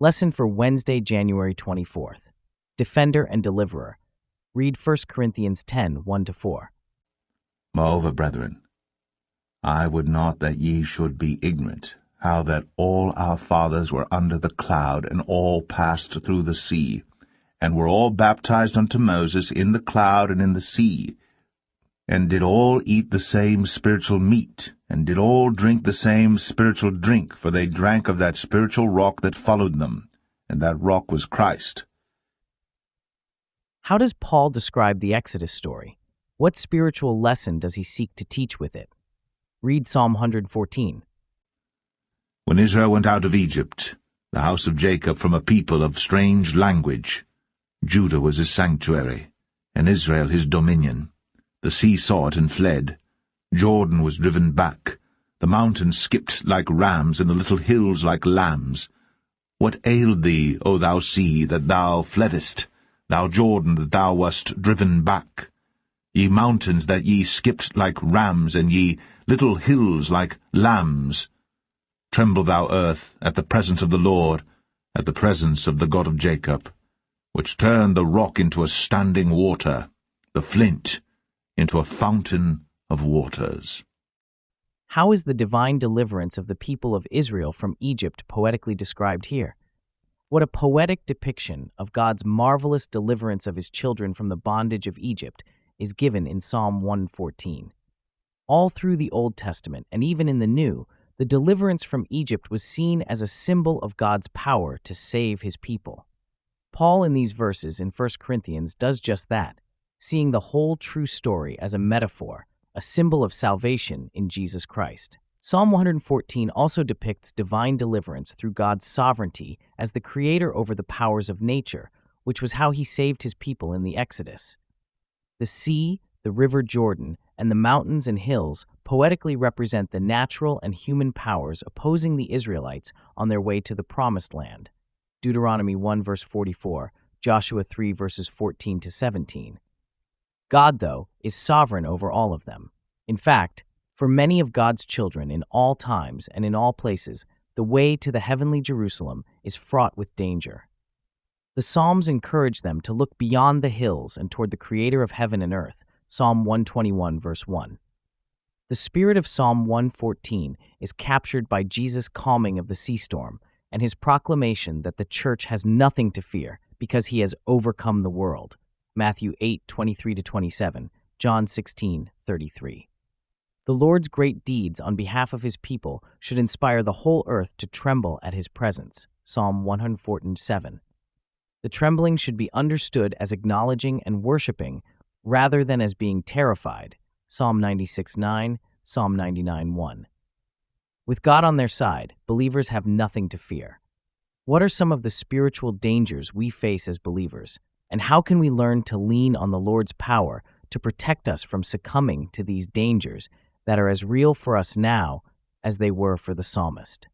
Lesson for Wednesday, January 24th. Defender and Deliverer. Read 1 Corinthians 10, 1-4. Moreover, brethren, I would not that ye should be ignorant, how that all our fathers were under the cloud, and all passed through the sea, and were all baptized unto Moses in the cloud and in the sea, and did all eat the same spiritual meat, and did all drink the same spiritual drink, for they drank of that spiritual rock that followed them, and that rock was Christ. How does Paul describe the Exodus story? What spiritual lesson does he seek to teach with it? Read Psalm 114. When Israel went out of Egypt, the house of Jacob from a people of strange language, Judah was his sanctuary, and Israel his dominion. The sea saw it and fled. Jordan was driven back. The mountains skipped like rams, and the little hills like lambs. What ailed thee, O thou sea, that thou fleddest, thou Jordan, that thou wast driven back? Ye mountains, that ye skipped like rams, and ye little hills like lambs. Tremble, thou earth, at the presence of the Lord, at the presence of the God of Jacob, which turned the rock into a standing water, the flint into a fountain of waters. How is the divine deliverance of the people of Israel from Egypt poetically described here? What a poetic depiction of God's marvelous deliverance of his children from the bondage of Egypt is given in Psalm 114. All through the Old Testament, and even in the New, the deliverance from Egypt was seen as a symbol of God's power to save his people. Paul in these verses in 1 Corinthians does just that, seeing the whole true story as a metaphor, a symbol of salvation in Jesus Christ. Psalm 114 also depicts divine deliverance through God's sovereignty as the creator over the powers of nature, which was how he saved his people in the Exodus. The sea, the river Jordan, and the mountains and hills poetically represent the natural and human powers opposing the Israelites on their way to the Promised Land. Deuteronomy 1 verse 44, Joshua 3 verses 14-17. God, though, is sovereign over all of them. In fact, for many of God's children in all times and in all places, the way to the heavenly Jerusalem is fraught with danger. The Psalms encourage them to look beyond the hills and toward the Creator of heaven and earth, Psalm 121 verse 1. The spirit of Psalm 114 is captured by Jesus' calming of the sea storm and his proclamation that the church has nothing to fear because he has overcome the world, Matthew 8:23-27, John 16:33. The Lord's great deeds on behalf of his people should inspire the whole earth to tremble at his presence, Psalm 147. The trembling should be understood as acknowledging and worshiping rather than as being terrified, Psalm 96:9, Psalm 99:1. With God on their side, believers have nothing to fear. What are some of the spiritual dangers we face as believers, and how can we learn to lean on the Lord's power to protect us from succumbing to these dangers that are as real for us now as they were for the psalmist?